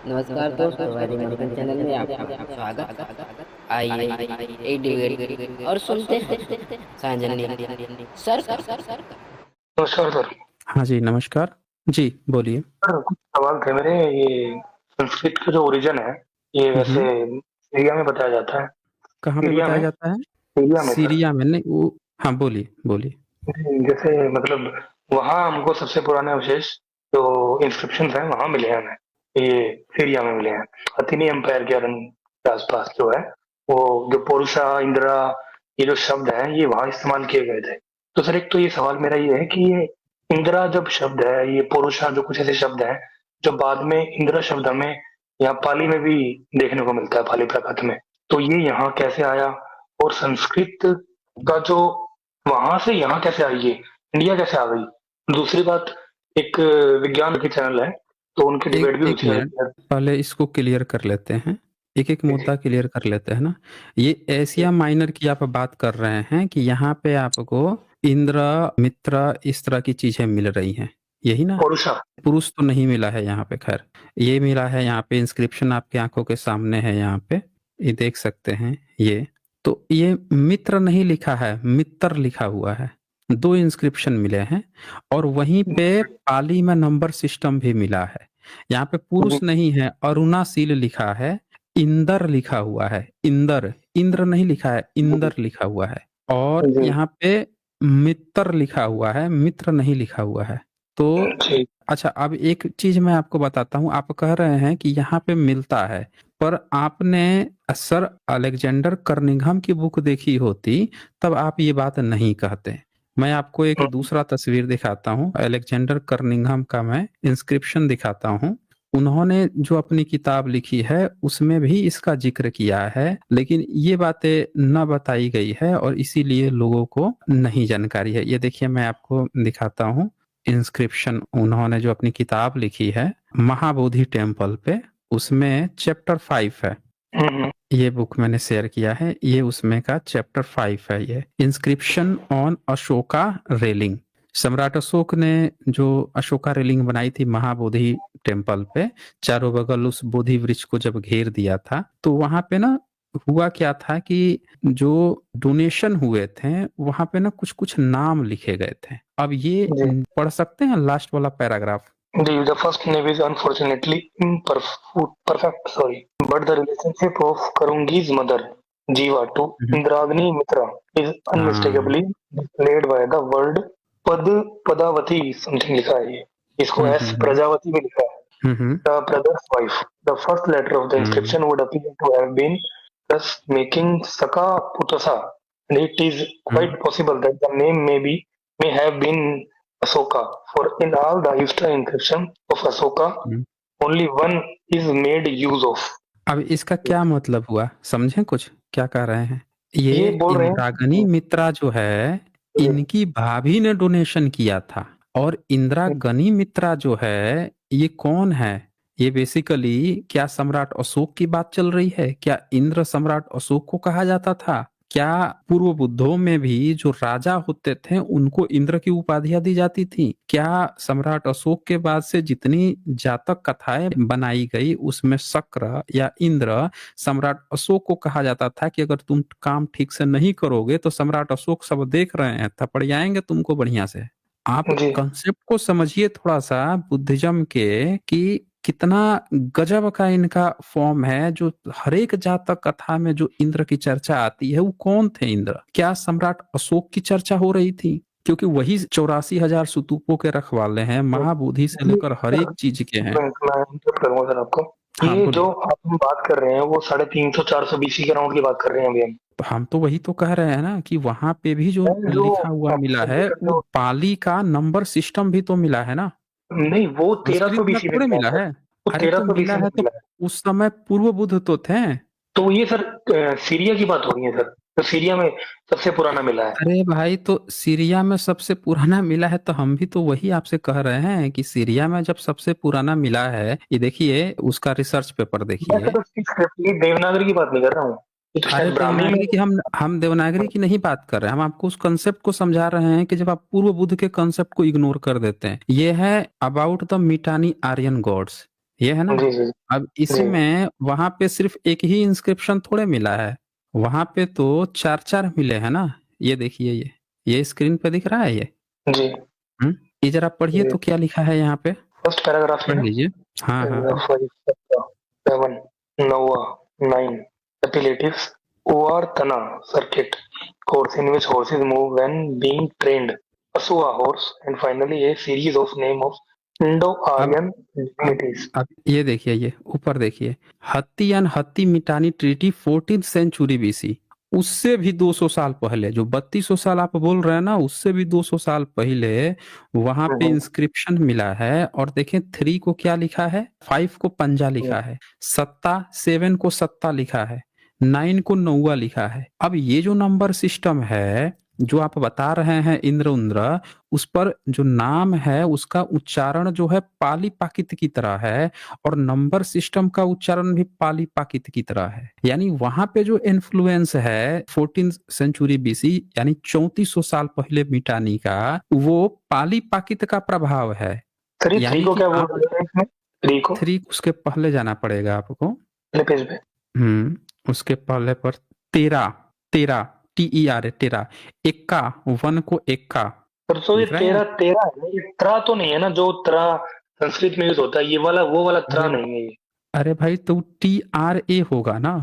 नमस्कार दोस्तों, हमारे अमेरिकन चैनल में आपका स्वागत। आइए एक डिबेट और सुनते हैं सांजनी सर का। नमस्कार सर। हाँ जी, नमस्कार। जी, बोलिए। सर कुछ सवाल थे मेरे। ये संस्कृत का जो ओरिजिन है, ये हुँ, वैसे हुँ। सीरिया में बताया जाता है। कहाँ पे सीरिया बताया में जाता है? सीरिया में सर। सीरिया में नहीं वो। हाँ, बोलिए, बोलिए। जैसे मतलब वहाँ हमको सबसे पुराने अवशेष जो इंस्क्रिप्शन हैं वहाँ मिले हैं हमें। ये सीरिया में मिले हैं, अथेनी एम्पायर के आसपास जो है, वो जो पोरुषा इंदिरा, ये जो शब्द हैं ये वहाँ इस्तेमाल किए गए थे। तो सर एक तो ये सवाल मेरा ये है कि ये इंदिरा जब शब्द है, ये पोरुषा जो कुछ ऐसे शब्द हैं जो बाद में इंदिरा शब्द हमें यहाँ पाली में भी देखने को मिलता है, पाली प्राकृत में। तो ये यहाँ कैसे आया, और संस्कृत का जो वहां से यहाँ कैसे आई, ये इंडिया कैसे आ गई। दूसरी बात, एक विज्ञान की चैनल है तो उनकी एक डिबेट भी एक होती मिनट, रहती है। पहले इसको क्लियर कर लेते हैं। एक-एक जी जी मुद्दा क्लियर कर लेते हैं ना। ये एशिया माइनर की आप बात कर रहे हैं कि यहाँ पे आपको इंद्र, मित्र इस तरह की चीज़ें मिल रही हैं, यही ना? पोरुषा। पुरुष तो नहीं मिला है यहाँ पे खैर। ये मिला है यहाँ पे, इंस्क्रिप्शन आपकी आँखों के सामने है यहाँ पे, ये देख सकते हैं ये। तो ये मित्र नहीं लिखा है, मित्र लिखा हुआ है। 2 इंस्क्रिप्शन मिले हैं और वहीं पे पाली में नंबर सिस्टम भी मिला है। यहाँ पे जी पुरुष नहीं है, अरुणाशील लिखा है, इंदर लिखा हुआ है, इंदर, इंद्र नहीं लिखा है, इंदर लिखा हुआ है। और जी यहाँ पे मित्र लिखा हुआ है, मित्र नहीं लिखा हुआ है। तो जी अच्छा, अब एक चीज़ मैं आपको बताता हूँ। आप कह रहे हैं कि यहाँ पे मिलता है, पर आपने सर अलेक्जेंडर कर्निघम की बुक देखी होती, तब आप ये बात नहीं कहते। मैं आपको एक दूसरा तस्वीर दिखाता हूँ, अलेक्जेंडर कर्निघम का मैं इंस्क्रिप्शन दिखाता हूँ। उन्होंने जो अपनी किताब लिखी है, उसमें भी इसका ज़िक्र किया है, लेकिन ये बातें ना बताई गई है और इसीलिए लोगों को नहीं जानकारी है। ये देखिए, मैं आपको दिखाता हूँ इंस्क्रिप्शन। उन्होंने जो अपनी किताब लिखी है महाबोधि टेम्पल पे, उसमें चैप्टर 5 है। ये बुक मैंने शेयर किया है, ये उसमें का चैप्टर 5 है। ये इंस्क्रिप्शन ऑन अशोका रेलिंग। सम्राट अशोक ने जो अशोका रेलिंग बनाई थी महाबोधि टेम्पल पे, चारों बगल उस बोधि वृक्ष को जब घेर दिया था, तो वहां पे ना हुआ क्या था कि जो डोनेशन हुए थे वहां पे ना कुछ कुछ नाम लिखे गए थे। अब ये जी पढ़ सकते हैं लास्ट वाला पैराग्राफ? जी। The first name is unfortunately imperfect, sorry, but the relationship of Karungi's mother Jiva to hmm. Indragni Mitra is हाँ। unmistakably displayed by the word पद पदावती समथिंग लिखा है ये, इसको हम्म एस हम्म प्रजावती भी लिखा है। हम्म The brother's wife. The first letter of the hmm inscription would appear to have been thus making Saka Putasa, and it is quite hmm possible that the name may have been Asoka. For in all the Eastern inscription of Asoka, hmm. only one is made use of. अब इसका क्या मतलब हुआ, समझें कुछ क्या कह रहे हैं? ये ये बोल रहे इंद्रागनी हैं। मित्रा जो है, जी इनकी भाभी ने डोनेशन किया था। और इंदिरागनी मित्रा जो है, ये कौन है? ये बेसिकली क्या सम्राट अशोक की बात चल रही है? क्या इंद्र सम्राट अशोक को कहा जाता था? क्या पूर्व बुद्धों में भी जो राजा होते थे उनको इंद्र की उपाधियां दी जाती थी? क्या सम्राट अशोक के बाद से जितनी जातक कथाएं बनाई गई उसमें शक्र या इंद्र सम्राट अशोक को कहा जाता था कि अगर तुम काम ठीक से नहीं करोगे तो सम्राट अशोक सब देख रहे हैं, थपड़ियाएंगे तुमको बढ़िया से। आप जी कंसेप्ट को समझिए थोड़ा सा बुद्धिज्म के, कि कितना गजब का इनका फॉर्म है। जो हर एक जातक कथा में जो इंद्र की चर्चा आती है, वो कौन थे इंद्र? क्या सम्राट अशोक की चर्चा हो रही थी? क्योंकि वही 84,000 स्तूपों के रखवाले हैं, महाबोधि से जी। लेकर हर एक चीज के हैं। मैं इंटरप्ट करूंगा सर आपको। हाँ, ये जो बोलिए। आप बात कर रहे हैं वो 350-400 बीसी के राउंड की बात कर रहे हैं अभी हम। तो हम तो वही तो कह रहे हैं ना कि वहां पे भी जो मैम, जो लिखा हुआ मिला है, कंप्यूटर वो जो पाली का नंबर सिस्टम भी तो मिला है ना। नहीं, वो 1300 संस्कृत में बीसी में थोड़े मिला है मिला सर। है। वो अरे तो 1300 मिला बीसी में है तो मिला है। उस समय पूर्व बुद्ध तो थे। तो ये सर सीरिया की बात हो रही है सर। तो सीरिया में सबसे पुराना मिला है। अरे भाई, तो सीरिया में सबसे पुराना मिला है तो हम भी तो वही आपसे कह रहे हैं कि सीरिया में जब सबसे पुराना मिला है, ये देखिए उसका रिसर्च पेपर मैं देखिए। तो ये देवनागरी की बात नहीं कर रहा हूँ। ये तो अरे शायद ब्राह्मी में। देवनागरी की हम देवनागरी की नहीं बात कर रहे हैं, हम आपको उस कंसेप्ट को समझा रहे हैं कि जब आप पूर्व बुद्ध के कंसेप्ट को इग्नोर कर देते हैं। ये है अबाउट द मिटानी आर्यन गॉड्स। ये है ना। जी जी अब जी। इसमें वहां पे सिर्फ एक ही इंस्क्रिप्शन थोड़े मिला है, वहां पे तो चार चार मिले हैं ना। ये देखिए, ये स्क्रीन पे दिख रहा है ये। जी हम्म, ये जरा पढ़िए जी। तो क्या लिखा है यहाँ पे, फर्स्ट पैराग्राफ है पढ़ ना। लीजिए। हाँ हाँ हाँ। Paragraph 7, Nova 9 appellatives Uvartana circuit course in which horses move when being trained, Asua horse, and finally a series of name of अब Indo-Aryan अब divinities. अब ये देखिए, ये ऊपर देखिए, हत्ती एंड हत्ती मिटानी ट्रीटी 14th सेंचुरी बीसी। उससे भी 200 साल पहले, जो 3200 साल आप बोल रहे हैं ना, उससे भी 200 साल पहले वहां पे हम्म, इंस्क्रिप्शन मिला है। और देखें, 3 को क्या लिखा है, 5 को पंजा हम्म, लिखा है, सत्ता 7 को सत्ता लिखा है, 9 को नौवा लिखा है। अब ये जो नंबर सिस्टम है जो आप बता रहे हैं इंद्र, उस पर जो नाम है उसका उच्चारण जो है पाली पाकित की तरह है, और नंबर सिस्टम का उच्चारण भी पाली पाकित की तरह है। यानी वहां पे जो इन्फ्लुएंस है 14th सेंचुरी बीसी, यानी 3400 साल पहले मिटानी का, वो पाली पाकित का प्रभाव है। सर ये थ्री यानी को कि क्या बोल आप रहे हैं इसमें? थ्री को 3 उसके पहले जाना पड़ेगा आपको। पहले पेज पे। उसके पहले पर तेरा, तेरा, TERA, तेरा, एक्का, 1 को एक्का, पर तो ये दिख रहा है तेरा यहाँ। तेरा है ना, ये त्रा तो नहीं है ना, जो त्रा संस्कृत में यूज होता है, ये वाला वो वाला त्रा अरे नहीं है ये। अरे भाई, तो TRA होगा ना,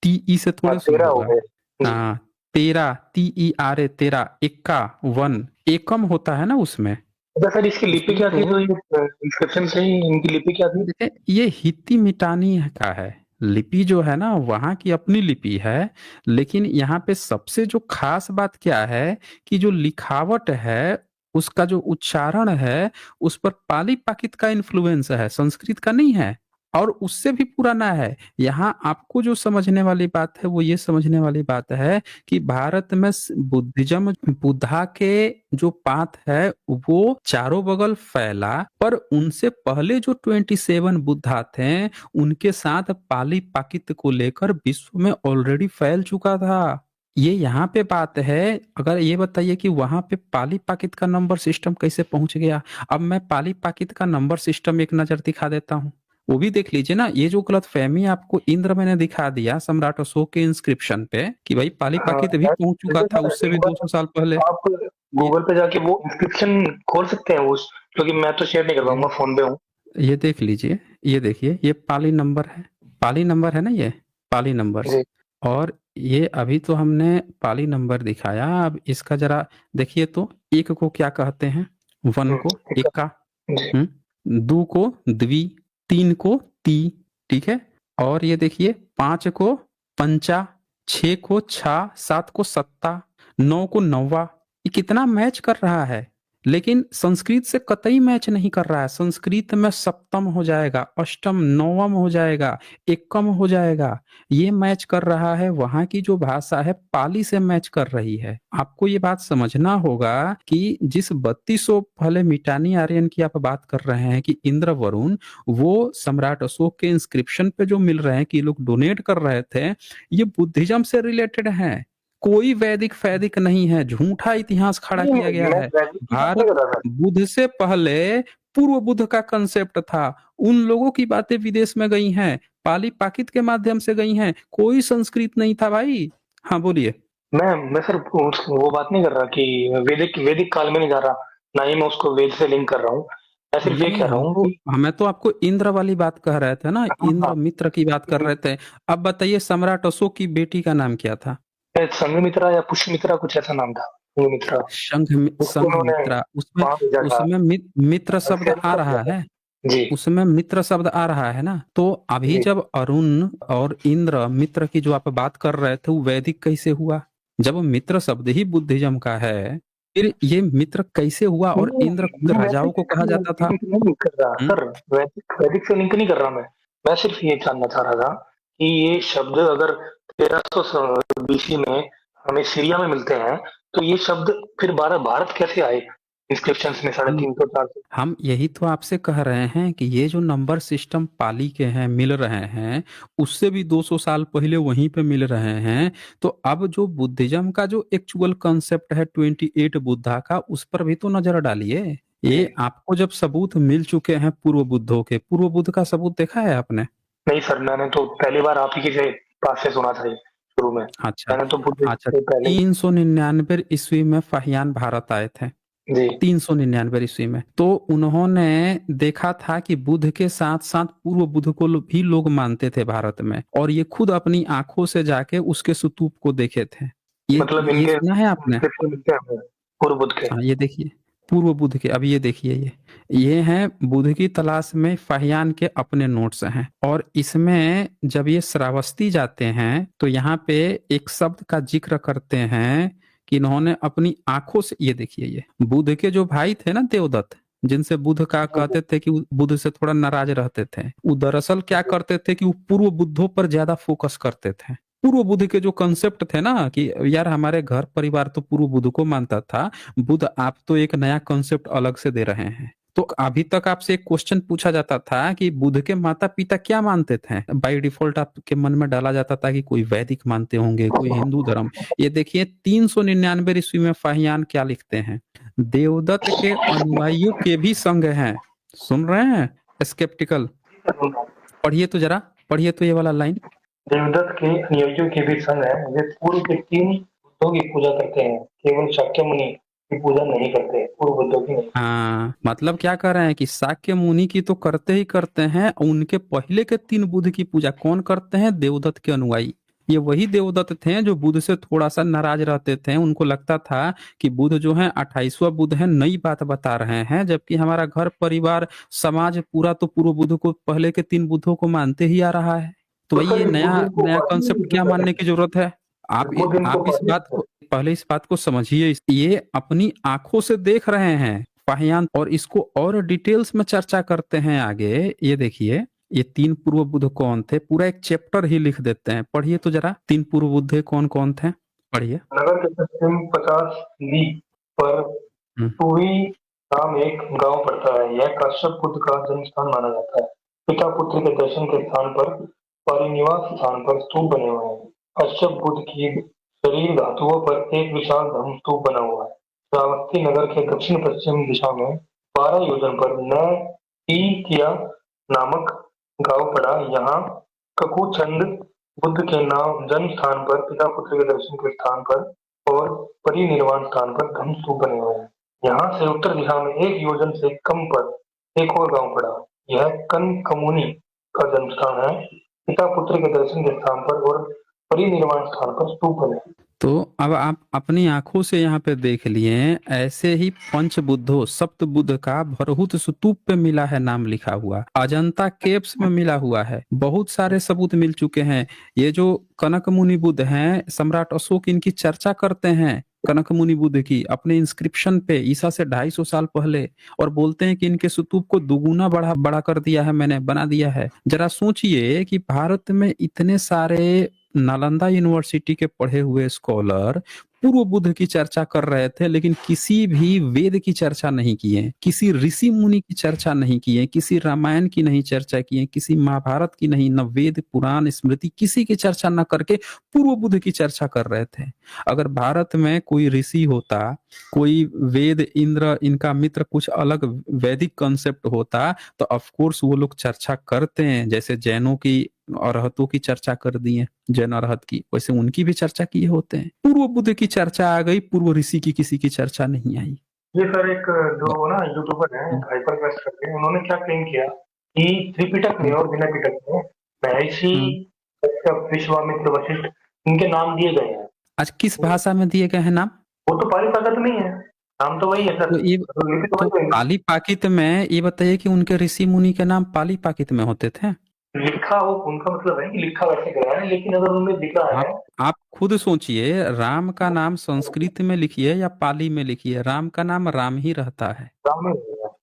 TE से हाँ थोड़े शुरू तेरा हो होगा। गया जी। हाँ, तेरा, TERA, तेरा, एक्का, 1, एकम होता है ना उसमें। अच्छा सर, इसकी लिपि उसमें क्या थी तो जो ये इंस्क्रिप्शन से ही इनकी लिपि क्या थी? देखिए, ये हित्ती मिटानी का है। लिपि जो है ना, वहां की अपनी लिपि है। लेकिन यहाँ पे सबसे जो खास बात क्या है, कि जो लिखावट है, उसका जो उच्चारण है, उस पर पाली पाकित का इन्फ्लुएंस है, संस्कृत का नहीं है। और उससे भी पुराना है। यहाँ आपको जो समझने वाली बात है, वो ये समझने वाली बात है कि भारत में बुद्धिज्म, बुद्धा के जो पाथ है वो चारों बगल फैला, पर उनसे पहले जो 27 बुद्धा थे, उनके साथ पाली पाकित को लेकर विश्व में ऑलरेडी फैल चुका था। ये यहाँ पे बात है। अगर ये बताइए कि वहां पे पाली पाकित का नंबर सिस्टम कैसे पहुंच गया। अब मैं पाली पाकित का नंबर सिस्टम एक नजर दिखा देता हूँ, वो भी देख लीजिए ना। ये जो गलतफहमी आपको इंद्र मैंने दिखा दिया सम्राट अशोक के इंस्क्रिप्शन पे, कि भाई पाली हाँ पाकित भी पहुंच चुका जैसे था सर उससे भी एक बार 200 साल पहले। आप ये गूगल पे जाके वो इंस्क्रिप्शन खोल सकते हैं उस, क्योंकि मैं तो शेयर नहीं कर ये पाऊंगा, फोन पे हूँ। ये देख लीजिए, ये देखिए, ये पाली नंबर है, पाली नंबर है ना, ये पाली नंबर्स। जी और ये अभी तो हमने पाली नंबर दिखाया, अब इसका जरा देखिए तो। एक को क्या कहते हैं, 1 को ठीक है। एक्का, जी 2 को द्वि, 3 को ती, ठीक है। और ये देखिए, 5 को पंचा, 6 को छा, 7 को सत्ता, 9 को नौवा। ये कितना मैच कर रहा है। लेकिन संस्कृत से कतई मैच नहीं कर रहा है। संस्कृत में सप्तम हो जाएगा, अष्टम, नवम हो जाएगा, एकम हो जाएगा। ये मैच कर रहा है, वहां की जो भाषा है पाली से मैच कर रही है। आपको ये बात समझना होगा कि जिस 3200 पहले मिटानी आर्यन की आप बात कर रहे हैं कि इंद्र वरुण, वो सम्राट अशोक के इंस्क्रिप्शन पे जो मिल रहे हैं कि लोग डोनेट कर रहे थे, ये बुद्धिज्म से रिलेटेड है। कोई वैदिक फैदिक नहीं है, झूठा इतिहास खड़ा नहीं किया गया मैं है। वैदिक की बात नहीं भारत कर रहा था। बुद्ध से पहले पूर्व बुद्ध का कंसेप्ट था। उन लोगों की बातें विदेश में गई हैं, पाली पाकित के माध्यम से गई हैं, कोई संस्कृत नहीं था भाई। हाँ बोलिए। मैं सर वो बात नहीं कर रहा कि वैदिक वैदिक काल में नहीं जा रहा, ना ही मैं उसको वेद से लिंक कर रहा हूँ। मैं सिर्फ ये नहीं, कह रहा हम हूँ तो कि हमें तो आपको इंद्र वाली बात कह रहे थे ना, हाँ हाँ, इंद्र मित्र की बात कर रहे थे। अब बताइए, सम्राट अशोक की बेटी का नाम क्या था। शायद संघमित्रा या पुष्यमित्रा कुछ ऐसा नाम था। संघमित्रा, उसको संघ उन्होंने मित्रा, उसमें वहां भेजा था। उसमें मित्र शब्द सेना आ को भेजा रहा था। है। जी उसमें मित्र शब्द आ रहा है ना। तो अभी जी। जब अरुण और इंद्र मित्र की जो आप बात कर रहे थे, वो वैदिक कैसे हुआ, जब मित्र शब्द ही बुद्धिज्म का है। फिर ये मित्र कैसे हुआ, और इंद्र खुद मैं राजाओं को वैदिक कहा जाता था। लिंक नहीं कर रहा हम्म? सर, वैदिक वैदिक से लिंक नहीं कर रहा मैं सिर्फ ये जानना चाह रहा था कि ये शब्द अगर 1300 बीसी में हमें सीरिया में मिलते हैं, तो ये शब्द फिर भारत भारत कैसे आए इंस्क्रिप्शन में साढ़े हम तीन सौ चार सौ हम यही तो आपसे कह रहे हैं कि ये जो नंबर सिस्टम पाली के हैं मिल रहे हैं, उससे भी 200 साल पहले वहीं पे मिल रहे हैं। तो अब जो बुद्धिज्म का जो एक्चुअल कंसेप्ट है 28 बुद्धा का, उस पर भी तो नजर डालिए। ये आपको जब सबूत मिल चुके हैं पूर्व बुद्धों के, पूर्व बुद्ध का सबूत देखा है आपने? नहीं सर, मैंने तो पहली बार आप ही के पास से सुना था ये शुरू में। अच्छा मैंने तो बुद्ध अच्छा, से पहले 399 ईस्वी में फाहियान भारत आए थे। जी 399 ईस्वी में तो उन्होंने देखा था कि बुद्ध के साथ साथ पूर्व बुद्ध को भी लोग मानते थे भारत में, और ये खुद अपनी आंखों से जाके उसके स्तूप को देखे थे। मतलब ये इनके सुना है आपने? inscription मिलते हैं हमें पूर्व बुद्ध के। हाँ ये देखिए, पूर्व बुद्ध के, अभी ये देखिए, ये हैं बुद्ध की तलाश में फाहियान के अपने नोट्स हैं। और इसमें जब ये श्रावस्ती जाते हैं तो यहाँ पे एक शब्द का जिक्र करते हैं कि इन्होंने अपनी आंखों से, ये देखिए, ये बुद्ध के जो भाई थे ना देवदत्त, जिनसे बुद्ध का कहते थे कि वो बुद्ध से थोड़ा नाराज रहते थे, वो दरअसल क्या करते थे कि वो पूर्व बुद्धों पर ज्यादा फोकस करते थे। पूर्व बुद्ध के जो कंसेप्ट थे ना कि यार हमारे घर परिवार तो पूर्व बुद्ध को मानता था, बुद्ध आप तो एक नया कंसेप्ट अलग से दे रहे हैं। तो अभी तक आपसे एक क्वेश्चन पूछा जाता था कि बुद्ध के माता पिता क्या मानते थे, बाय डिफॉल्ट आपके मन में डाला जाता था कि कोई वैदिक मानते होंगे, कोई हिंदू धर्म। ये देखिए 399 ईस्वी में फाहियान क्या लिखते हैं, देवदत्त के अनुयायियों के भी संघ हैं। सुन रहे हैं स्केप्टिकल? पढ़िए तो जरा, पढ़िए तो ये वाला लाइन। देवदत्त के अनुयायियों के भी संग है, वे पूर्व के 3 बुद्धों की पूजा करते हैं, केवल शाक्य मुनि की पूजा नहीं करते, पूर्व बुद्धों की नहीं। हाँ, मतलब क्या कर रहे हैं कि शाक्य मुनि की तो करते ही करते हैं, उनके पहले के 3 बुद्ध की पूजा कौन करते हैं? देवदत्त के अनुयायी। ये वही देवदत्त थे जो बुद्ध से थोड़ा सा नाराज रहते थे। उनको लगता था कि बुद्ध जो है 28वां बुद्ध है, नई बात बता रहे हैं, जबकि हमारा घर परिवार समाज पूरा तो पूर्व बुद्ध को, पहले के 3 बुद्धों को मानते ही आ रहा है। तो भाई ये नया नया कंसेप्ट क्या मानने की जरूरत है? आप इस बात को पहले, इस बात को समझिए, ये अपनी आंखों से देख रहे हैं फाहियान, और इसको और डिटेल्स में चर्चा करते हैं आगे। ये देखिए, ये 3 पूर्व बुद्ध कौन थे, पूरा एक चैप्टर ही लिख देते हैं। पढ़िए तो जरा, 3 पूर्व बुद्ध कौन कौन थे, पढ़िए। नगर के पश्चिम 50 लीग पर हम्म, टूही नाम एक गांव पड़ता है। यह काश्यप बुद्ध का जन्म स्थान माना जाता है। पिता पुत्र के दर्शन के स्थान पर परिनिवास स्थान पर स्तूप बने हुए हैं। काश्यप बुद्ध की शरीर धातुओं पर एक विशाल धर्म स्तूप बना हुआ है। श्रावस्ती नगर के दक्षिण पश्चिम दिशा में 12 योजन पर किया नामक गांव पड़ा। यहाँ ककुचंद बुद्ध के नाम जन्म स्थान पर, पिता पुत्र के दर्शन के स्थान पर और परिनिर्वाण स्थान पर धम्म स्तूप बने हुए हैं। यहाँ से उत्तर दिशा में 1 योजन से कम पर एक और गांव पड़ा। यह कनकमुनि का जन्म स्थान है। पिता पुत्र के दर्शन के स्थान पर और परिनिर्वाण स्थान पर स्तूप बने। तो अब आप अपनी आंखों से यहाँ पे देख लिए, ऐसे ही पंच बुद्धों, सप्त बुद्ध का भरहुत स्तूप पे मिला है नाम लिखा हुआ, अजंता केव्स में मिला हुआ है, बहुत सारे सबूत मिल चुके हैं। ये जो कनक मुनि बुद्ध हैं, सम्राट अशोक इनकी चर्चा करते हैं, कनक मुनि बुद्ध की, अपने इंस्क्रिप्शन पे ईसा से 250 साल पहले, और बोलते हैं कि इनके स्तूप को दुगुना बड़ा कर दिया है, मैंने बना दिया है। जरा सोचिए कि भारत में इतने सारे नालंदा यूनिवर्सिटी के पढ़े हुए स्कॉलर पूर्व बुद्ध की चर्चा कर रहे थे, लेकिन किसी भी वेद की चर्चा नहीं किए, किसी ऋषि मुनि की चर्चा नहीं किए, किसी रामायण की नहीं चर्चा किए, किसी महाभारत की नहीं, न वेद पुराण स्मृति किसी की चर्चा न करके पूर्व बुद्ध की चर्चा कर रहे थे। अगर भारत में कोई ऋषि होता, कोई वेद, इंद्र, इनका मित्र, कुछ अलग वैदिक कंसेप्ट होता, तो ऑफकोर्स वो लोग चर्चा करते हैं। जैसे जैनों की अरहतों की चर्चा कर दी है, जैन अरहत की, वैसे उनकी भी चर्चा किए होते हैं। पूर्व बुद्ध की चर्चा आ गई, पूर्व ऋषि की किसी की चर्चा नहीं आई। ये सर एक जो ना यूट्यूबर है हाइपर क्वेस्ट करके, उन्होंने क्या क्लेम किया कि त्रिपिटक में और बिना पिटक में महर्षि कश्यप, विश्वामित्र, वशिष्ठ इनके नाम दिए गए हैं। आज किस भाषा में दिए गए हैं नाम? वो तो पाली ताकत नहीं है, नाम तो वही है सर। तो ये लिपि तो तो वही है। पाली पाकित में, ये बताइए कि उनके ऋषि मुनि के नाम पाली पाकित में होते थे? लिखा हो उनका मतलब है कि लिखा वैसे गया है, लेकिन अगर उनमें लिखा है। आप खुद सोचिए, राम का नाम संस्कृत में लिखिए या पाली में लिखिए, राम का नाम राम ही रहता है। राम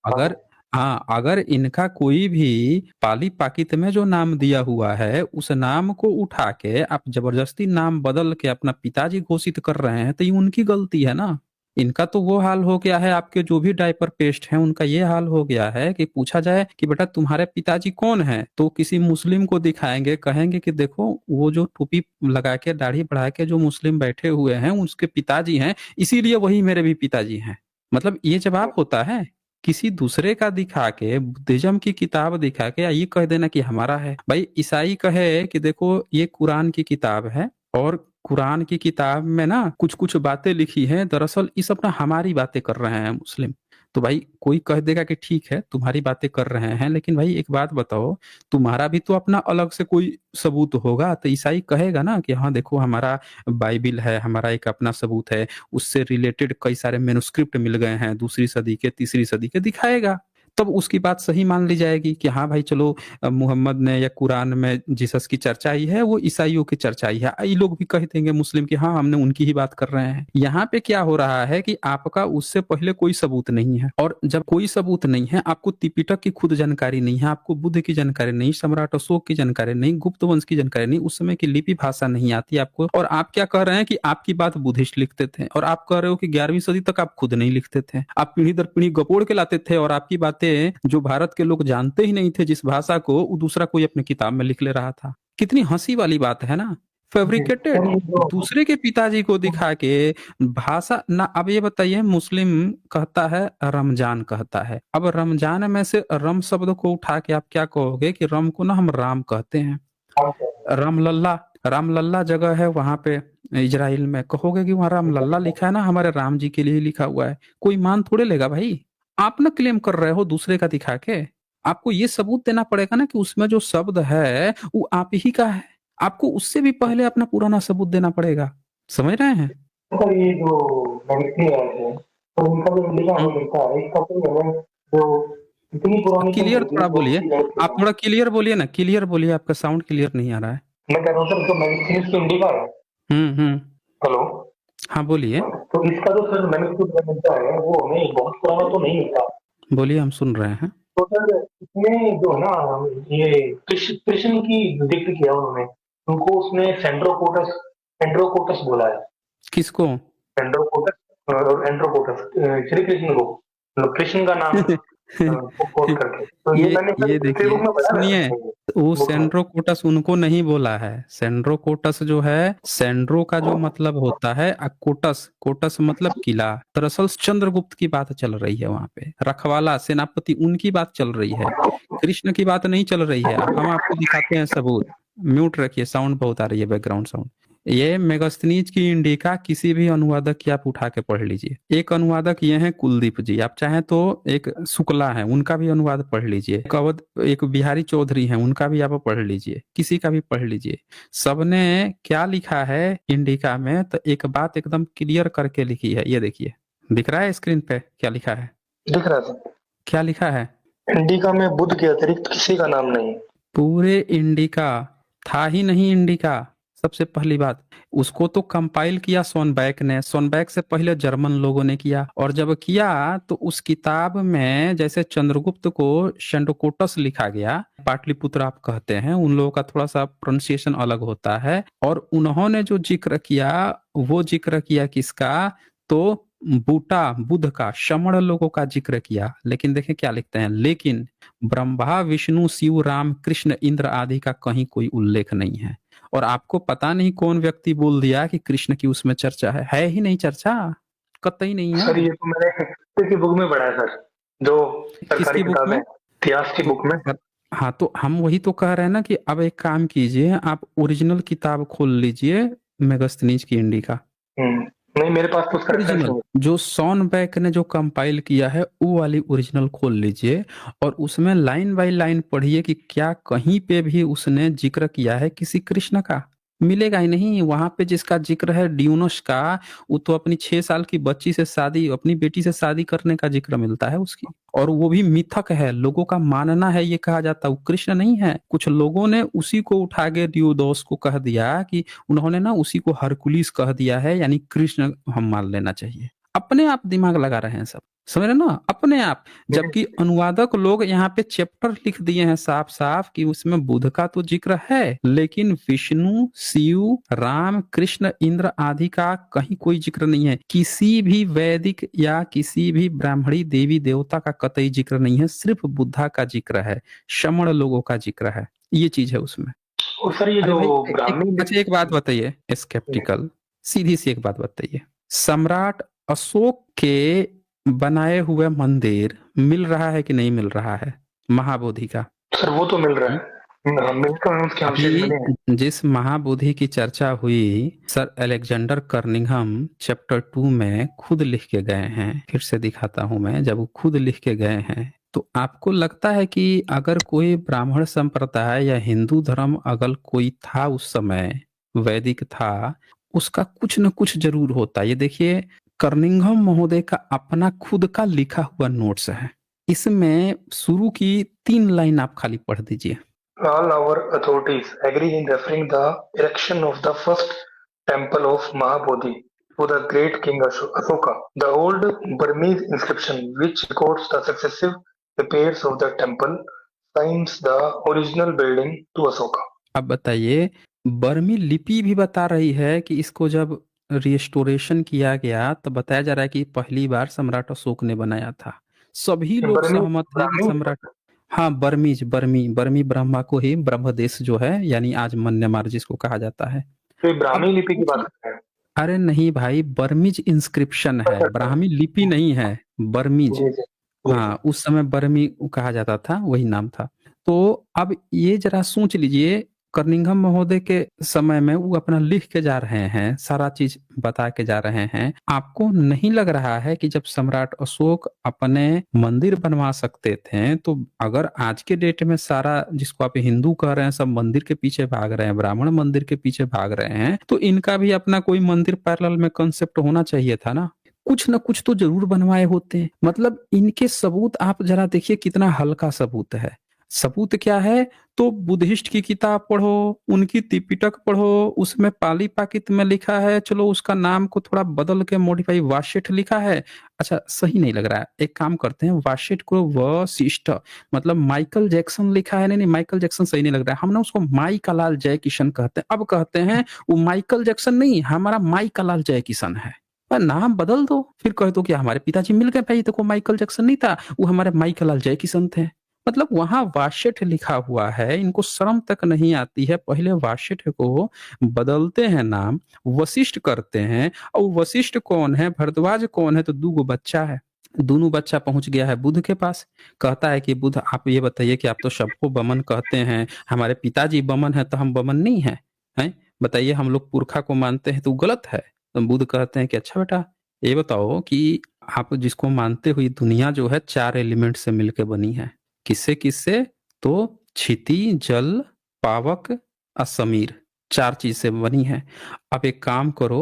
अगर हाँ, अगर इनका कोई भी पाली पाकित में जो नाम दिया हुआ है, उस नाम को उठा के आप जबरदस्ती नाम बदल के अपना पिताजी घोषित कर रहे हैं, तो ये उनकी गलती है ना। इनका तो वो हाल हो गया है, आपके जो भी डायपर पेस्ट हैं उनका ये हाल हो गया है कि पूछा जाए कि बेटा तुम्हारे पिताजी कौन है, तो किसी मुस्लिम को दिखाएंगे, कहेंगे कि देखो वो जो टोपी लगा के दाढ़ी बढ़ा के जो मुस्लिम बैठे हुए हैं उसके पिताजी हैं, इसीलिए वही मेरे भी पिताजी हैं। मतलब ये जवाब होता है। किसी दूसरे का दिखा के, बुद्धिज्म की किताब दिखा के ये कह देना कि हमारा है। भाई ईसाई कहे कि देखो ये कुरान की किताब है और कुरान की किताब में ना कुछ कुछ बातें लिखी हैं, दरअसल ये सब ना हमारी बातें कर रहे हैं मुस्लिम। तो भाई कोई कह देगा कि ठीक है तुम्हारी बातें कर रहे हैं, लेकिन भाई एक बात बताओ, तुम्हारा भी तो अपना अलग से कोई सबूत होगा। तो ईसाई कहेगा ना कि हाँ देखो हमारा बाइबिल है, हमारा एक अपना सबूत है, उससे रिलेटेड कई सारे मैन्युस्क्रिप्ट मिल गए हैं, 2री सदी के 3री सदी के, दिखाएगा। तब उसकी बात सही मान ली जाएगी कि हाँ भाई चलो मोहम्मद ने या कुरान में जीसस की चर्चा आई है, वो ईसाइयों की चर्चा आई है। ये लोग भी कह देंगे मुस्लिम कि हाँ हमने उनकी ही बात कर रहे हैं। यहाँ पे क्या हो रहा है कि आपका उससे पहले कोई सबूत नहीं है, और जब कोई सबूत नहीं है, आपको त्रिपिटक की खुद जानकारी नहीं है, आपको बुद्ध की जानकारी नहीं, सम्राट अशोक की जानकारी नहीं, गुप्त वंश की जानकारी नहीं, उस समय की लिपि भाषा नहीं आती आपको, और आप क्या कह रहे हैं कि आपकी बात बुद्धिस्ट लिखते थे, और आप कह रहे हो कि 11वीं सदी तक आप खुद नहीं लिखते थे, आप पीढ़ी दर पीढ़ी गपोड़ के लाते थे, और आपकी बातें जो भारत के लोग जानते ही नहीं थे जिस भाषा को, वो दूसरा कोई अपनी किताब में लिख ले रहा था। कितनी हंसी वाली बात है ना, फैब्रिकेटेड। दूसरे के पिताजी को दिखा के भाषा ना। अब ये बताइए, मुस्लिम कहता है रमजान कहता है, अब रमजान में से रम शब्द को उठा के आप क्या कहोगे कि रम को ना हम राम कहते हैं, रामलल्ला, रामलल्ला जगह है वहां पे इजराइल में, कहोगे कि वहां रामलल्ला लिखा है ना, हमारे राम जी के लिए लिखा हुआ है, कोई मान थोड़े लेगा भाई। आप ना क्लेम कर रहे हो दूसरे का दिखा के, आपको ये सबूत देना पड़ेगा ना कि उसमें जो शब्द है वो आप ही का है, आपको उससे भी पहले अपना पुराना सबूत देना पड़ेगा। समझ रहे हैं? सर ये जो व्यक्ति है तो उनका जो लिखा हुआ लिखा है इसका कोई हमें जो इतनी पुरानी क्लियर थोड़ा बोलिए, आप थोड़ा क्लियर बोलिए ना, क्लियर बोलिए, आपका साउंड क्लियर नहीं आ रहा है। मैं कह रहा हूँ सर जो मैग्नीफिसेंस की इंडिका है। हेलो, हाँ बोलिए, तो इसका जो सर मैग्नीफिसेंस मिलता है वो हमें बहुत पुराना तो नहीं मिलता। बोलिए, हम सुन रहे हैं। तो सर इसमें जो है ना ये कृष्ण की जिक्र किया उन्होंने, उनको उसने एंड्रोकोटस बोला है। किसको? एंड्रोकोटस और एंड्रोकोटस श्री कृष्ण को, मतलब कृष्ण का नाम कोट करके। तो ये मैंने ये देखिए, बुक में पढ़ा सुनिए, है। वो सेंड्रोकोटस उनको नहीं बोला है। सेंड्रोकोटस जो है, सेंड्रो का जो मतलब होता है, कोटस, कोटस मतलब किला। दरअसल चंद्रगुप्त की बात चल रही है वहां पे, रखवाला सेनापति उनकी बात चल रही है, कृष्ण की बात नहीं चल रही है। हम आपको दिखाते हैं सबूत। म्यूट रखिए, साउंड बहुत आ रही है, बैकग्राउंड साउंड। ये मेगास्थनीज की इंडिका किसी भी अनुवादक की आप उठा के पढ़ लीजिए। एक अनुवादक ये हैं कुलदीप जी, आप चाहें तो एक शुक्ला है उनका भी अनुवाद पढ़ लीजिए, एक अवध, एक बिहारी चौधरी हैं उनका भी आप पढ़ लीजिए, किसी का भी पढ़ लीजिए। सबने क्या लिखा है इंडिका में, तो एक बात एकदम क्लियर करके लिखी है। ये देखिए, दिख रहा है स्क्रीन पे क्या लिखा है? दिख रहा था। क्या लिखा है? इंडिका में बुद्ध के अतिरिक्त किसी का नाम नहीं। पूरे इंडिका था ही नहीं इंडिका। सबसे पहली बात, उसको तो कंपाइल किया सोनबैक ने, सोनबैक से पहले जर्मन लोगों ने किया, और जब किया तो उस किताब में जैसे चंद्रगुप्त को शेंडोकोटस लिखा गया, पाटलिपुत्र आप कहते हैं, उन लोगों का थोड़ा सा प्रोनाउंसिएशन अलग होता है, और उन्होंने जो जिक्र किया वो जिक्र किया किसका, तो बूटा बुद्ध का, श्रमण लोगों का जिक्र किया। लेकिन देखें क्या लिखते हैं, लेकिन ब्रह्मा विष्णु शिव राम कृष्ण इंद्र आदि का कहीं कोई उल्लेख नहीं है। और आपको पता नहीं कौन व्यक्ति बोल दिया कि कृष्ण की उसमें चर्चा है ही नहीं चर्चा, कतई नहीं है। सर ये तो मैंने किसी बुक में पढ़ा है सर, जो सरकारी बुक किताब में? है, इतिहास की बुक में। हाँ तो हम वही तो कह रहे हैं ना कि अब एक काम कीजिए, आप ओरिजिनल किताब खोल लीजिए मेगास्थनीज की इंडिका। नहीं मेरे पास तो उसका ओरिजिनल जो सोनबैक ने जो कंपाइल किया है वो वाली ओरिजिनल खोल लीजिए, और उसमें लाइन बाय लाइन पढ़िए कि क्या कहीं पे भी उसने जिक्र किया है किसी कृष्ण का। मिलेगा ही नहीं। वहां पे जिसका जिक्र है ड्यूनोस का, वो तो अपनी 6 साल की बच्ची से शादी, अपनी बेटी से शादी करने का जिक्र मिलता है उसकी, और वो भी मिथक है, लोगों का मानना है, ये कहा जाता है वो कृष्ण नहीं है। कुछ लोगों ने उसी को उठा के ड्यूडोस को कह दिया कि उन्होंने ना उसी को हरकुलिस कह दिया है, यानी कृष्ण हम मान लेना चाहिए। अपने आप दिमाग लगा रहे हैं सब, समझ रहे ना, अपने आप। जबकि अनुवादक लोग यहाँ पे चैप्टर लिख दिए हैं साफ साफ कि उसमें बुद्ध का तो जिक्र है, लेकिन विष्णु शिव राम कृष्ण इंद्र आदि का कहीं कोई जिक्र नहीं है। किसी भी वैदिक या किसी भी ब्राह्मणी देवी देवता का कतई जिक्र नहीं है, सिर्फ बुद्धा का जिक्र है, श्रमण लोगों का जिक्र है, ये चीज है उसमें। और सर ये जो ब्राह्मणी, अच्छा एक बात बताइए, स्केप्टिकल, सीधी सी एक बात बताइए, सम्राट अशोक के बनाए हुए मंदिर मिल रहा है कि नहीं मिल रहा है महाबोधि का? सर वो तो मिल रहा हम्म? है, मिलकर उसके अवशेष मिले हैं। अभी जिस महाबोधि की चर्चा हुई, सर अलेक्जेंडर कर्निंघम चैप्टर 2 में खुद लिख के गए हैं। फिर से दिखाता हूं मैं, जब वो खुद लिख के गए हैं तो आपको लगता है कि अगर कोई ब्राह्मण संप्रदाय या हिंदू धर्म अगर कोई था उस समय, वैदिक था, उसका कुछ न कुछ जरूर होता। ये देखिए, कर्निंघम महोदय का अपना खुद का लिखा हुआ नोट्स है। इसमें शुरू की 3 लाइन आप खाली पढ़ दीजिए। All our authorities agree in referring the erection of the first temple of Mahabodhi to the great king Ashoka. The old Burmese inscription, which records the successive repairs of the temple, signs the original building to Ashoka. अब बताइए, बर्मी लिपि भी बता रही है कि इसको जब रिस्टोरेशन किया गया तो बताया जा रहा है कि पहली बार सम्राट अशोक ने बनाया था। सभी लोग बर्मी सहमत हैं कि ब्राह्मी, सम्राट, हाँ बर्मीज, बर्मी ब्रह्मा को ही ब्रह्मदेश जो है, यानी आज म्यांमार जिसको कहा जाता है। तो ये अब ब्राह्मी लिपि की बात पूछिए, करते हैं। अरे नहीं भाई, बर्मीज इंस्क्रिप्शन है, अच्छा अच्छा, ब्राह्मी लिपि नहीं है, बर्मीज। जी जी जी जी। हाँ, उस समय बर्मी कहा जाता था, वही नाम था। तो अब ये जरा सोच लीजिए, कर्निंघम महोदय के समय में वो अपना लिख के जा रहे हैं, सारा चीज बता के जा रहे हैं। आपको नहीं लग रहा है कि जब सम्राट अशोक अपने मंदिर बनवा सकते थे, तो अगर आज के डेट में सारा जिसको आप हिंदू कह रहे हैं सब मंदिर के पीछे भाग रहे हैं, ब्राह्मण मंदिर के पीछे भाग रहे हैं, तो इनका भी अपना कोई मंदिर पैरेलल में कंसेप्ट होना चाहिए था ना। कुछ न कुछ तो जरूर बनवाए होते हैं। मतलब इनके सबूत आप जरा देखिए कितना हल्का सबूत है। सबूत क्या है? तो बुद्धिस्ट की किताब पढ़ो, उनकी त्रिपिटक पढ़ो, उसमें पाली पाकित में लिखा है, चलो उसका नाम को थोड़ा बदल के मॉडिफाई वाशिष्ठ लिखा है। अच्छा, सही नहीं लग रहा है, एक काम करते हैं, वाशिष्ठ को वशिष्ठ, मतलब माइकल जैक्सन लिखा है। नहीं नहीं, माइकल जैक्सन सही नहीं लग रहा है, हम ना उसको माई का लाल जय किशन कहते हैं। अब कहते हैं वो माइकल जैक्सन नहीं, हमारा माई का लाल जय किशन है। नाम बदल दो, फिर कह दो कि हमारे पिताजी मिल गए भाई, देखो माइकल जैक्सन नहीं था, वो हमारे माइकल लाल जय किशन थे। मतलब वहां वाशिष्ठ लिखा हुआ है, इनको शर्म तक नहीं आती है। पहले वाशिष्ठ को बदलते हैं नाम, वशिष्ठ करते हैं। और वशिष्ठ कौन है, भरद्वाज कौन है? तो 2 बच्चा है, दोनों बच्चा पहुंच गया है बुद्ध के पास। कहता है कि बुद्ध आप ये बताइए कि आप तो सबको बमन कहते हैं, हमारे पिताजी बमन है तो हम बमन नहीं है, हैं? बताइए, हम लोग पुरखा को मानते हैं तो गलत है। तो बुद्ध कहते हैं कि अच्छा बेटा, ये बताओ कि आप जिसको मानते हुए दुनिया जो है 4 एलिमेंट से मिलकर बनी है। किससे किससे? तो क्षिति, जल, पावक और समीर, 4 चीज से बनी है। अब एक काम करो,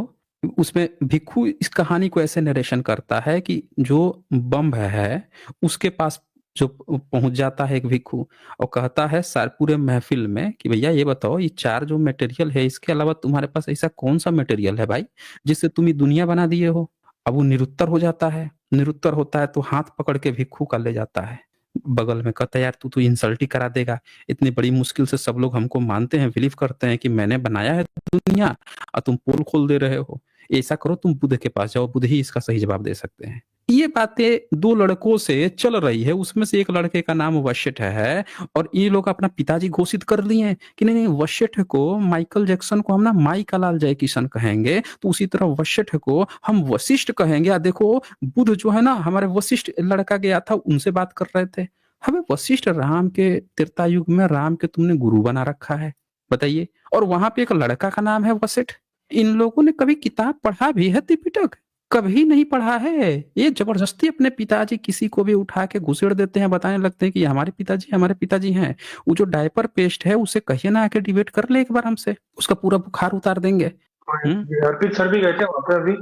उसमें भिक्खु इस कहानी को ऐसे नरेशन करता है कि जो बम्ब है उसके पास जो पहुंच जाता है एक भिक्खु, और कहता है सारे पूरे महफिल में कि भैया ये बताओ, ये 4 जो मटेरियल है, इसके अलावा तुम्हारे पास ऐसा कौन सा मटेरियल है भाई जिससे तुम ये दुनिया बना दिए हो? अब वो निरुत्तर हो जाता है। निरुत्तर होता है तो हाथ पकड़ के भिक्खु का ले जाता है बगल में, कहता है यार तू तो इंसल्ट ही करा देगा, इतनी बड़ी मुश्किल से सब लोग हमको मानते हैं, बिलीव करते हैं कि मैंने बनाया है दुनिया, और तुम पोल खोल दे रहे हो। ऐसा करो, तुम बुद्ध के पास जाओ, बुद्ध ही इसका सही जवाब दे सकते हैं। ये बातें 2 लड़कों से चल रही है, उसमें से एक लड़के का नाम वशिष्ठ है, और ये लोग अपना पिताजी घोषित कर लिए हैं कि नहीं नहीं, वशिष्ठ को, माइकल जैक्सन को हम ना माई का लाल जय किशन कहेंगे, तो उसी तरह वशिष्ठ को हम वशिष्ठ कहेंगे। देखो बुद्ध जो है ना, हमारे वशिष्ठ लड़का गया था, उनसे बात कर रहे थे। हमें वशिष्ठ राम के त्रेता युग में राम के तुमने गुरु बना रखा है, बताइए। और वहां पे एक लड़का का नाम है वशिष्ठ। इन लोगों ने कभी किताब पढ़ा भी है त्रिपिटक? कभी नहीं पढ़ा है। ये जबरदस्ती अपने पिताजी किसी को भी उठा के घुसेड़ देते हैं, बताने लगते हैं कि हमारे पिताजी हैं। वो जो डायपर पेस्ट है उसे कहिए ना आके डिबेट कर ले एक बार हमसे, उसका पूरा बुखार उतार देंगे। अर्पित सर भी गए थे वहां पे अभी,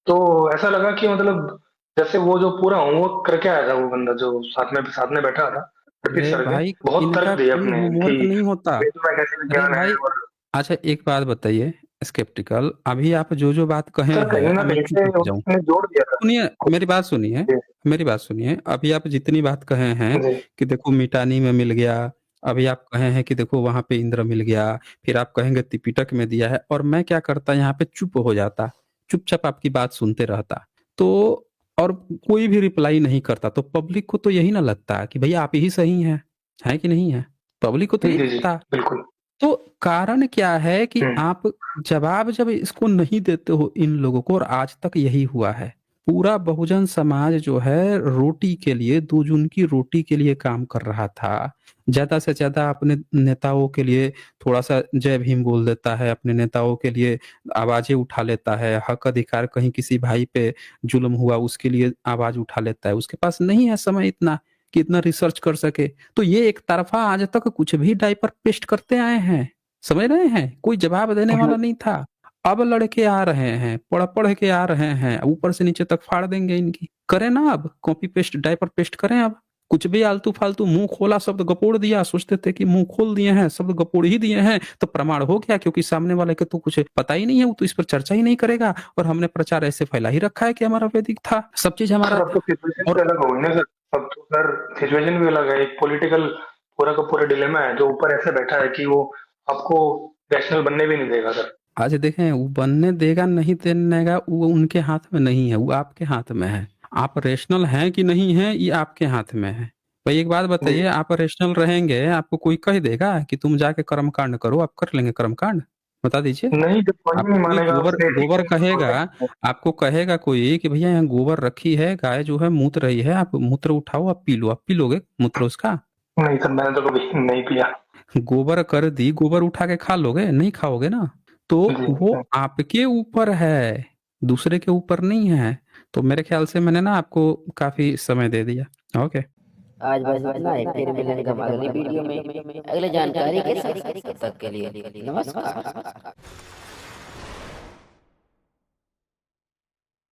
तो ऐसा लगा कि मतलब जैसे वो जो पूरा होमवर्क करके आया था, वो बंदा जो साथ में बैठा था अर्पित अरे सर के, भाई, बहुत इनका तर्क दिए कोई अपने होमवर्क कि नहीं होता। वेद में कैसे अरे विज्ञान है। भाई, और अच्छा एक बात बताइए, स्केप्टिकल, अभी आप जो जो बात कहे सर हैं, कहीं ना अब मैं कहीं चुप से हो जाऊं। उसने जोड़ दिया था सुनिए कुछ। मेरी बात, सुनिए जी मेरी बात सुनिए। अभी आप जितनी बात कहे हैं जी कि देखो मिटानी में मिल गया, अभी आप कहे हैं कि देखो वहां पे इंद्र मिल गया, फिर आप कहेंगे त्रिपिटक में दिया है, और मैं क्या करता यहाँ पे चुप हो जाता, चुपचाप आपकी बात सुनते रहता। तो और कोई भी रिप्लाई नहीं करता, तो पब्लिक को तो यही ना लगता कि भैया आप ही सही हैं, है कि नहीं है? पब्लिक को तो जी ये जी जी, लगता। बिल्कुल। तो कारण क्या है कि हम्म। आप जवाब जब इसको नहीं देते हो इन लोगों को, और आज तक यही हुआ है, पूरा बहुजन समाज जो है रोटी के लिए, 2 जून की रोटी के लिए काम कर रहा था। ज़्यादा से ज़्यादा अपने नेताओं के लिए थोड़ा-सा जय भीम बोल देता है, अपने नेताओं के लिए आवाज़ें उठा लेता है, हक अधिकार कहीं किसी भाई पे जुल्म हुआ उसके लिए आवाज़ उठा लेता है। उसके पास नहीं है समय इतना कि इतना रिसर्च कर सके। तो ये एक तरफ़ा आज तक कुछ भी डायपर पेस्ट करते आए हैं, समझ रहे हैं? कोई जवाब देने वाला नहीं था। अब लड़के आ रहे हैं, पढ़-पढ़ के आ रहे हैं, ऊपर से नीचे तक फाड़ देंगे इनकी। करें ना अब, कॉपी पेस्ट, डायपर पेस्ट करें अब। कुछ भी आलतू-फालतू मुँह खोला शब्द गपोड़ दिया, सोचते थे कि मुँह खोल दिए हैं, शब्द गपोड़ ही दिए हैं, तो प्रमाण हो गया क्योंकि सामने वाले को तो कुछ पता ही नहीं है, वो तो इस पर चर्चा ही नहीं करेगा और हमने प्रचार ऐसे फैला ही रखा है कि हमारा वैदिक था। सब चीज़ हमारा सर अब तो सिचुएशन और भी अलग हो गई ना सर। अब तो सर सिचुएशन भी अलग है। एक पॉलिटिकल पूरा का पूरा डिलेमा है जो ऊपर ऐसे बैठा है कि वो आपको रैशनल बनने भी नहीं देगा सर। आज देखें वो बनने देगा नहीं देने देगा वो उनके हाथ में नहीं है, वो आपके हाथ में है। आप रेशनल हैं कि नहीं हैं ये आपके हाथ में है। भाई एक बात जी बताइए, आप रेशनल रहेंगे, आपको कोई कह देगा कि तुम जाके कर्मकांड करो, आप कर लेंगे कर्मकांड? बता दीजिए। नहीं, जब कोई आपको नहीं कोई मानेगा गोबर उससे गोबर कहेगा, ठीक आपको कहेगा कोई कि भैया यहाँ गोबर रखी है, गाय जो है मूत रही है, आप मूत्र उठाओ, आप पी लो, आप पी लोगे मूत्र उसका? नहीं सर, मैंने तो कभी नहीं पिया। गोबर कर दी, गोबर उठा के खा लोगे? नहीं खाओगे ना। तो जी वो आपके ऊपर है, दूसरे के ऊपर नहीं है। तो मेरे ख्याल से मैंने ना आपको काफी समय दे दिया। ओके। आज बस इतना है, फिर मिलेंगे हम अगली वीडियो में अगले जानकारी के साथ। तब तक के लिए नमस्कार।